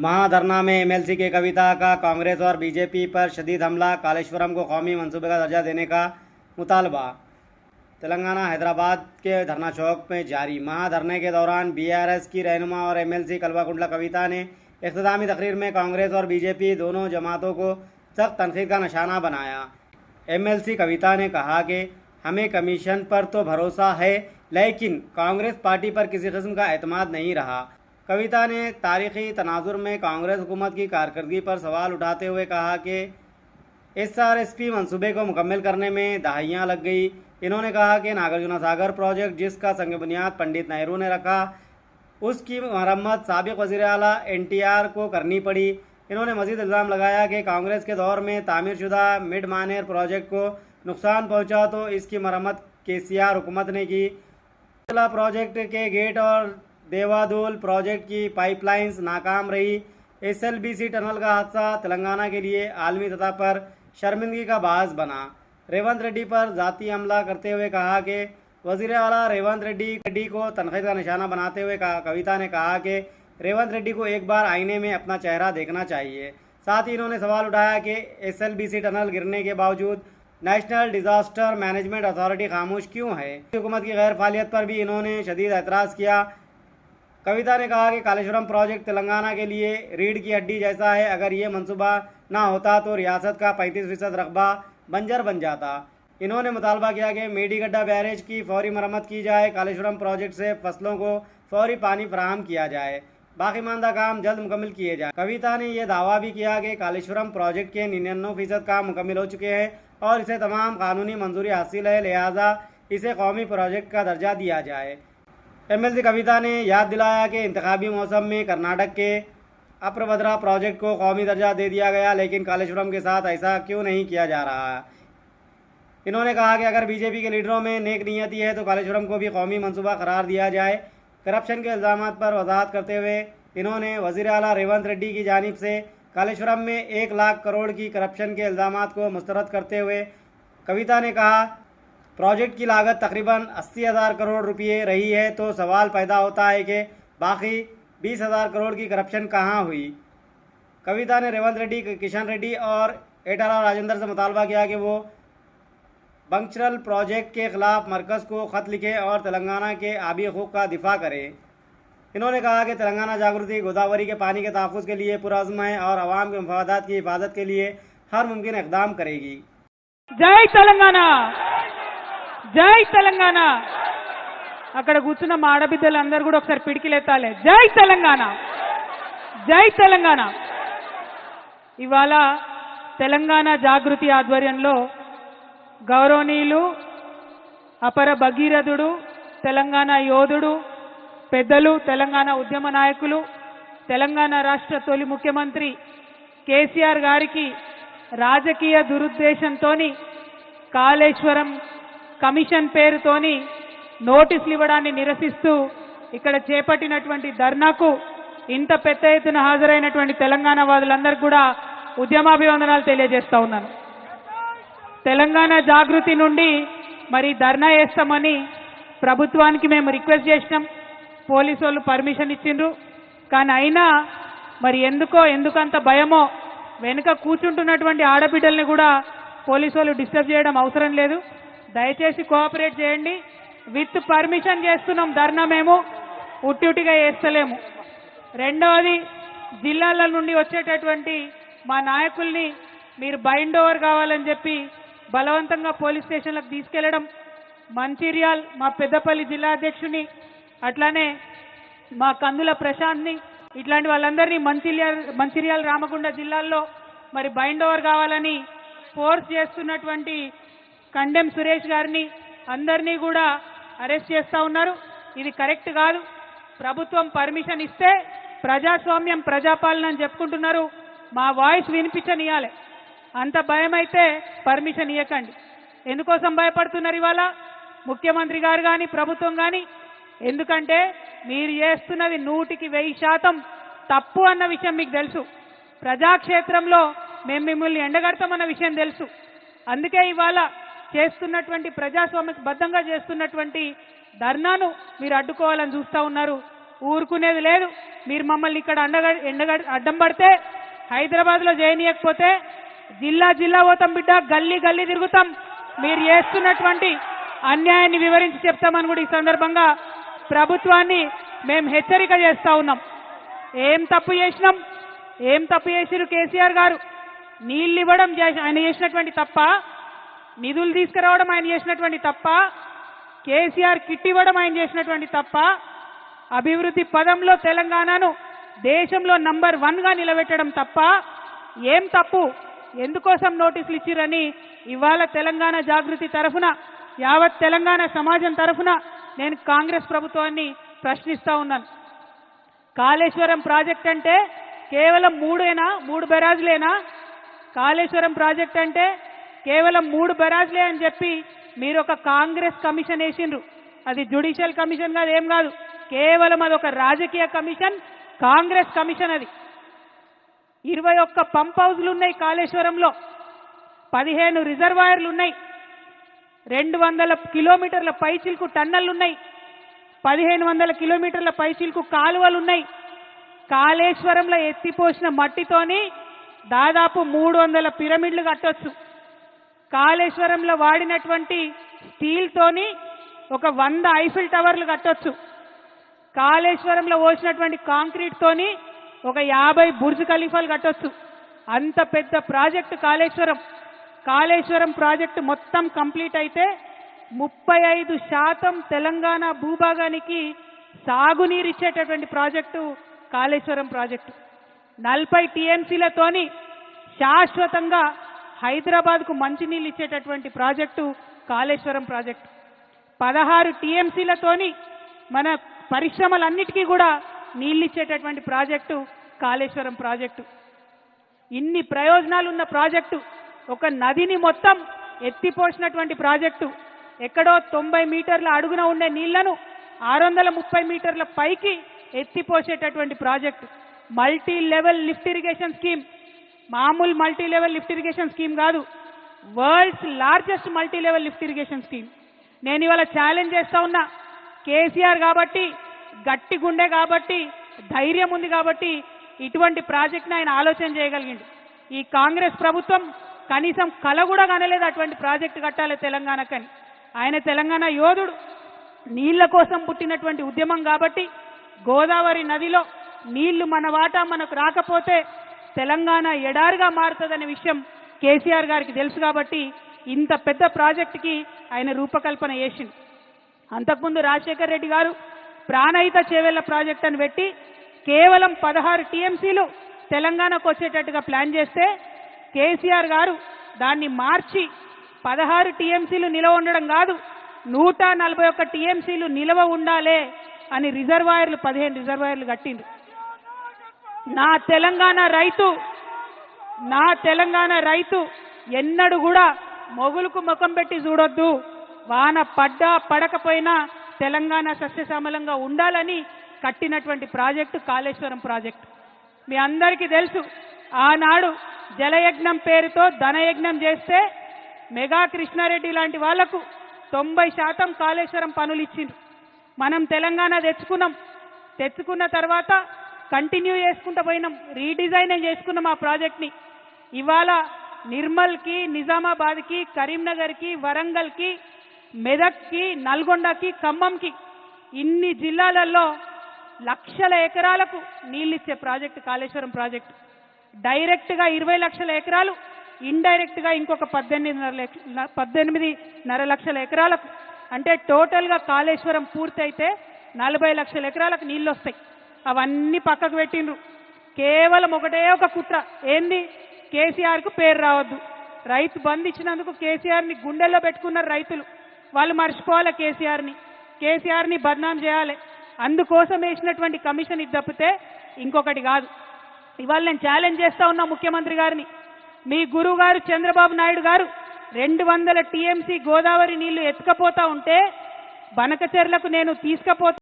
महाधरना में एमएलसी के कविता का कांग्रेस और बीजेपी पर शदीद हमला, कालेश्वरम को कौमी मंसूबे का दर्जा देने का मुतालबा। तेलंगाना हैदराबाद के धरना चौक में जारी महाधरने के दौरान बीआरएस की रहनुमा और एमएलसी कल्वाकुंडला कविता ने इख्तितामी तकरीर में कांग्रेस और बीजेपी दोनों जमातों को सख्त तनकीद का निशाना बनाया। एमएलसी कविता ने कहा कि हमें कमीशन पर तो भरोसा है, लेकिन कांग्रेस पार्टी पर किसी किस्म का एतमाद नहीं रहा। कविता ने तारीखी तनाजुर में कांग्रेस हुकूमत की कारकर्दगी पर सवाल उठाते हुए कहा कि एसआरएसपी मंसूबे को मुकम्मल करने में दहाइयाँ लग गई। इन्होंने कहा कि नागार्जुन सागर प्रोजेक्ट जिसका संग बुनियाद पंडित नेहरू ने रखा, उसकी मरम्मत साबिक वज़ीर आला एनटीआर को करनी पड़ी। इन्होंने मज़ीद इल्ज़ाम लगाया कि कांग्रेस के दौर में तामीरशुदा मिड मानेर प्रोजेक्ट को नुकसान पहुंचा तो इसकी मरम्मत केसीआर हुकूमत ने की। प्रोजेक्ट के गेट और देवादोल प्रोजेक्ट की पाइपलाइंस नाकाम रही। एसएलबीसी टनल का हादसा तेलंगाना के लिए आलमी सतह पर शर्मिंदगी का बायस बना। रेवंत रेड्डी पर जाती हमला करते हुए कहा कि वज़ीर आला रेवंत रेड्डी को तनकीद का निशाना बनाते हुए कविता ने कहा कि रेवंत रेड्डी को एक बार आईने में अपना चेहरा देखना चाहिए। साथ ही इन्होंने सवाल उठाया कि एसएलबीसी टनल गिरने के बावजूद नेशनल डिजास्टर मैनेजमेंट अथॉरिटी खामोश क्यों है। हुकूमत की गैर फालियत पर भी इन्होंने शदीद एतराज़ किया। कविता ने कहा कि कालेश्वरम प्रोजेक्ट तेलंगाना के लिए रीढ़ की हड्डी जैसा है। अगर ये मंसूबा ना होता तो रियासत का 35% रकबा बंजर बन जाता। इन्होंने मुतालबा किया कि मेडीगड्डा बैरेज की फौरी मरम्मत की जाए, कालेश्वरम प्रोजेक्ट से फसलों को फौरी पानी फराहम किया जाए, बाकी मानदा काम जल्द मुकम्मल किए जाए। कविता ने यह दावा भी किया कि कालेश्वरम प्रोजेक्ट के 99% काम मुकम्मल हो चुके हैं और इसे तमाम कानूनी मंजूरी हासिल है, लिहाजा इसे कौमी प्रोजेक्ट का दर्जा दिया जाए। एमएलसी कविता ने याद दिलाया कि इंतखाबी मौसम में कर्नाटक के अप्रभद्रा प्रोजेक्ट को कौमी दर्जा दे दिया गया, लेकिन कालेश्वरम के साथ ऐसा क्यों नहीं किया जा रहा है। इन्होंने कहा कि अगर बीजेपी के लीडरों में नेक नीयती है तो कालेश्वरम को भी कौमी मंसूबा करार दिया जाए। करप्शन के इल्ज़ामात पर वजाहत करते हुए इन्होंने वज़ीर आला रेवंत रेड्डी की जानिब से कालेश्वरम में 1 लाख करोड़ की करप्शन के इल्ज़ामात को मुस्तरद करते हुए कविता ने कहा प्रोजेक्ट की लागत तकरीबन 80,000 करोड़ रुपये रही है, तो सवाल पैदा होता है कि बाकी 20,000 करोड़ की करप्शन कहाँ हुई। कविता ने रेवंत रेड्डी, किशन रेड्डी और एटाला राजेंद्र से मुतालबा किया कि वो बंकचरल प्रोजेक्ट के खिलाफ मरकज़ को ख़त लिखे और तेलंगाना के आबी हकूक़ का दिफा करें। इन्होंने कहा कि तेलंगाना जागृति गोदावरी के पानी के तहफ़्फ़ुज़ के लिए पुरअज़्म है और आवाम के मफादात की हिफाजत के लिए हर मुमकिन इक़दाम करेगी। जय तेलंगाना, जय तेलंगाना। అక్కడ కూర్చున్న మా ఆడబిడ్డలందరూ కూడా ఒకసారి పిడికిలెత్తాలి. జై తెలంగాణ, జై తెలంగాణ. ఇవాళ తెలంగాణ జాగృతి ఆధ్వర్యంలో గౌరవనీయులు అపర భగీరథుడు, తెలంగాణ యోధుడు, పెద్దలు, తెలంగాణ ఉద్యమ నాయకులు, తెలంగాణ రాష్ట్ర తొలి ముఖ్యమంత్రి కేసీఆర్ గారికి రాజకీయ దురుద్దేశంతోని కాళేశ్వరం కమిషన్ పేరుతోని నోటీసులు ఇవ్వడాన్ని నిరసిస్తూ ఇక్కడ చేపట్టినటువంటి ధర్నాకు ఇంత పెద్ద ఎత్తున హాజరైనటువంటి తెలంగాణ వాదులందరికీ కూడా ఉద్యమాభివందనాలు తెలియజేస్తా ఉన్నాను. తెలంగాణ జాగృతి నుండి మరి ధర్నా చేస్తామని ప్రభుత్వానికి మేము రిక్వెస్ట్ చేసినాం. పోలీసు వాళ్ళు పర్మిషన్ ఇచ్చిండ్రు. కానీ అయినా మరి ఎందుకంత భయమో వెనుక కూర్చుంటున్నటువంటి ఆడబిడ్డల్ని కూడా పోలీసు వాళ్ళు డిస్టర్బ్ చేయడం అవసరం లేదు. దయచేసి కోఆపరేట్ చేయండి. విత్ పర్మిషన్ చేస్తున్నాం ధర్నా, మేము ఉట్టిగా చేస్తలేము. రెండవది, జిల్లాల నుండి వచ్చేటటువంటి మా నాయకుల్ని మీరు బైండ్ ఓవర్ కావాలని చెప్పి బలవంతంగా పోలీస్ స్టేషన్లకు తీసుకెళ్లడం, మంచిర్యాల్ మా పెద్దపల్లి జిల్లా అధ్యక్షుని, అట్లానే మా కందుల ప్రశాంత్ని, ఇట్లాంటి వాళ్ళందరినీ మంచిర్యాల్ రామగుండ జిల్లాల్లో మరి బైండ్ ఓవర్ కావాలని ఫోర్స్ చేస్తున్నటువంటి కండెం సురేష్ గారిని అందరినీ కూడా అరెస్ట్ చేస్తూ ఉన్నారు. ఇది కరెక్ట్ కాదు. ప్రభుత్వం పర్మిషన్ ఇస్తే ప్రజాస్వామ్యం, ప్రజాపాలన అని చెప్పుకుంటున్నారు. మా వాయిస్ వినిపించనియాలి. అంత భయం అయితే పర్మిషన్ ఇవ్వకండి. ఎందుకోసం భయపడుతున్నారు ఇవాళ ముఖ్యమంత్రి గారు కానీ ప్రభుత్వం కానీ? ఎందుకంటే మీరు చేస్తున్నది 100% తప్పు అన్న విషయం మీకు తెలుసు. ప్రజాక్షేత్రంలో మేము మిమ్మల్ని ఎండగడతామన్న విషయం తెలుసు. అందుకే ఇవాళ చేస్తున్నటువంటి ప్రజాస్వామ్యబద్ధంగా చేస్తున్నటువంటి ధర్నాను మీరు అడ్డుకోవాలని చూస్తూ ఉన్నారు. ఊరుకునేది లేదు. మీరు మమ్మల్ని ఇక్కడ అడ్డం పడితే హైదరాబాద్లో చేయనీయకపోతే జిల్లా జిల్లా పోతాం బిడ్డ, గల్లీ గల్లీ తిరుగుతాం, మీరు చేస్తున్నటువంటి అన్యాయాన్ని వివరించి చెప్తామని కూడా ఈ సందర్భంగా ప్రభుత్వాన్ని మేము హెచ్చరిక చేస్తా ఉన్నాం. ఏం తప్పు చేసినాం? ఏం తప్పు చేసిరు కేసీఆర్ గారు? నీళ్ళు ఇవ్వడం ఆయన చేసినటువంటి తప్ప, నిధులు తీసుకురావడం ఆయన చేసినటువంటి తప్ప, కేసీఆర్ కిట్ ఇవ్వడం ఆయన చేసినటువంటి తప్ప, అభివృద్ధి పదంలో తెలంగాణను దేశంలో నంబర్ 1గా నిలబెట్టడం తప్ప ఏం తప్పు? ఎందుకోసం నోటీసులు ఇచ్చిరని ఇవాళ తెలంగాణ జాగృతి తరఫున, యావత్ తెలంగాణ సమాజం తరఫున నేను కాంగ్రెస్ ప్రభుత్వాన్ని ప్రశ్నిస్తా ఉన్నాను. కాళేశ్వరం ప్రాజెక్ట్ అంటే కేవలం 3 బెరాజులేనా? కాళేశ్వరం ప్రాజెక్ట్ అంటే కేవలం 3 బెరాజులే అని చెప్పి మీరు ఒక కాంగ్రెస్ కమిషన్ వేసిండ్రు. అది జ్యుడిషియల్ కమిషన్ కాదు, ఏం కాదు, కేవలం అదొక రాజకీయ కమిషన్, కాంగ్రెస్ కమిషన్. అది 21 పంప్ హౌజ్లు ఉన్నాయి కాళేశ్వరంలో, 15 రిజర్వాయర్లు ఉన్నాయి, 200 కిలోమీటర్ల పైచిల్కు టన్నెల్లు ఉన్నాయి, 1500 కిలోమీటర్ల పైచిల్కు కాలువలు ఉన్నాయి. కాళేశ్వరంలో ఎత్తిపోసిన మట్టితోని దాదాపు 300 పిరమిడ్లు కట్టొచ్చు. కాళేశ్వరంలో వాడినటువంటి స్టీల్తోని ఒక 100 ఐఫిల్ టవర్లు కట్టొచ్చు. కాళేశ్వరంలో పోసినటువంటి కాంక్రీట్ తోని ఒక 50 బుర్జ్ ఖలీఫాలు కట్టొచ్చు. అంత పెద్ద ప్రాజెక్టు కాళేశ్వరం. కాళేశ్వరం ప్రాజెక్టు మొత్తం కంప్లీట్ అయితే 35% తెలంగాణ భూభాగానికి సాగునీరు ఇచ్చేటటువంటి ప్రాజెక్టు కాళేశ్వరం ప్రాజెక్టు. 40 టీఎంసీలతోని శాశ్వతంగా హైదరాబాద్కు మంచినీళ్ళు ఇచ్చేటటువంటి ప్రాజెక్టు కాళేశ్వరం ప్రాజెక్టు. 16 టీఎంసీలతోని మన పరిశ్రమలన్నిటికీ కూడా నీళ్ళు ఇచ్చేటటువంటి ప్రాజెక్టు కాళేశ్వరం ప్రాజెక్టు. ఇన్ని ప్రయోజనాలు ఉన్న ప్రాజెక్టు, ఒక నదిని మొత్తం ఎత్తిపోసినటువంటి ప్రాజెక్టు, ఎక్కడో 90 మీటర్ల అడుగున ఉండే నీళ్లను 630 మీటర్ల పైకి ఎత్తిపోసేటటువంటి project. Multi level lift irrigation scheme, మామూలు multi level lift irrigation scheme కాదు, world's largest multi level lift irrigation scheme. నేను ఇవాళ ఛాలెంజ్ చేస్తా ఉన్నా, కేసీఆర్ కాబట్టి, గట్టి గుండె కాబట్టి, ధైర్యం ఉంది కాబట్టి ఇటువంటి ప్రాజెక్ట్ని ఆయన ఆలోచన చేయగలిగిండు. ఈ కాంగ్రెస్ ప్రభుత్వం కనీసం కల కూడా కనలేదు అటువంటి ప్రాజెక్టు కట్టాలి తెలంగాణకని. ఆయన తెలంగాణ యోధుడు, నీళ్ల కోసం పుట్టినటువంటి ఉద్యమం కాబట్టి గోదావరి నదిలో నీళ్లు మన వాటా మనకు రాకపోతే తెలంగాణ ఎడారిగా మారుతుందనే విషయం కేసీఆర్ గారికి తెలుసు కాబట్టి ఇంత పెద్ద ప్రాజెక్టుకి ఆయన రూపకల్పన చేసిండు. అంతకుముందు రాజశేఖర్ రెడ్డి గారు ప్రాణహిత చేవెళ్ల ప్రాజెక్ట్ అని పెట్టి కేవలం 16 టీఎంసీలు తెలంగాణకు వచ్చేటట్టుగా ప్లాన్ చేస్తే కేసీఆర్ గారు దాన్ని మార్చి 16 టీఎంసీలు నిలవ ఉండడం కాదు, 141 టీఎంసీలు నిలవ ఉండాలే అని రిజర్వాయర్లు 15 రిజర్వాయర్లు కట్టిండ్రు. నా తెలంగాణ రైతు ఎన్నడూ కూడా మొగులకు ముఖం పెట్టి చూడొద్దు, వాన పడ్డా పడకపోయినా తెలంగాణ సస్యశ్యామలంగా ఉండాలని కట్టినటువంటి ప్రాజెక్టు కాళేశ్వరం ప్రాజెక్టు. మీ అందరికీ తెలుసు, ఆనాడు జలయజ్ఞం పేరుతో ధనయజ్ఞం చేస్తే మెగా కృష్ణారెడ్డి లాంటి వాళ్లకు 90% కాళేశ్వరం పనులు ఇచ్చిండ్రు. మనం తెలంగాణ తెచ్చుకున్న తర్వాత కంటిన్యూ చేసుకుంటూ పోయినాం, రీడిజైన్ చేసుకున్నాం ఆ ప్రాజెక్ట్ని. ఇవాళ నిర్మల్కి, నిజామాబాద్కి, కరీంనగర్కి, వరంగల్కి, మెదక్కి, నల్గొండకి, ఖమ్మంకి, ఇన్ని జిల్లాలలో లక్షల ఎకరాలకు నీళ్ళిచ్చే ప్రాజెక్టు కాళేశ్వరం ప్రాజెక్టు. డైరెక్ట్గా 20 లక్షల ఎకరాలు, ఇండైరెక్ట్గా ఇంకొక 18.5 లక్షల ఎకరాలకు, అంటే టోటల్గా కాళేశ్వరం పూర్తయితే 40 లక్షల ఎకరాలకు నీళ్ళు వస్తాయి. అవన్నీ పక్కకు పెట్టిండ్రు. కేవలం ఒకటే ఒక కుట్ర, ఏంది? కేసీఆర్కు పేరు రావద్దు. రైతు బంధు ఇచ్చినందుకు కేసీఆర్ని గుండెల్లో పెట్టుకున్నారు రైతులు. వాళ్ళు మర్చిపోవాలి కేసీఆర్ని బద్నాం చేయాలి. అందుకోసం వేసినటువంటి కమిషన్ ఇది తప్పితే ఇంకొకటి కాదు. ఇవాళ నేను ఛాలెంజ్ చేస్తా ఉన్నా ముఖ్యమంత్రి గారిని, మీ గురువు గారు చంద్రబాబు నాయుడు గారు 200 టీఎంసీ గోదావరి నీళ్లు ఎత్తుకపోతా ఉంటే బనకచెర్లకు నేను తీసుకపోతా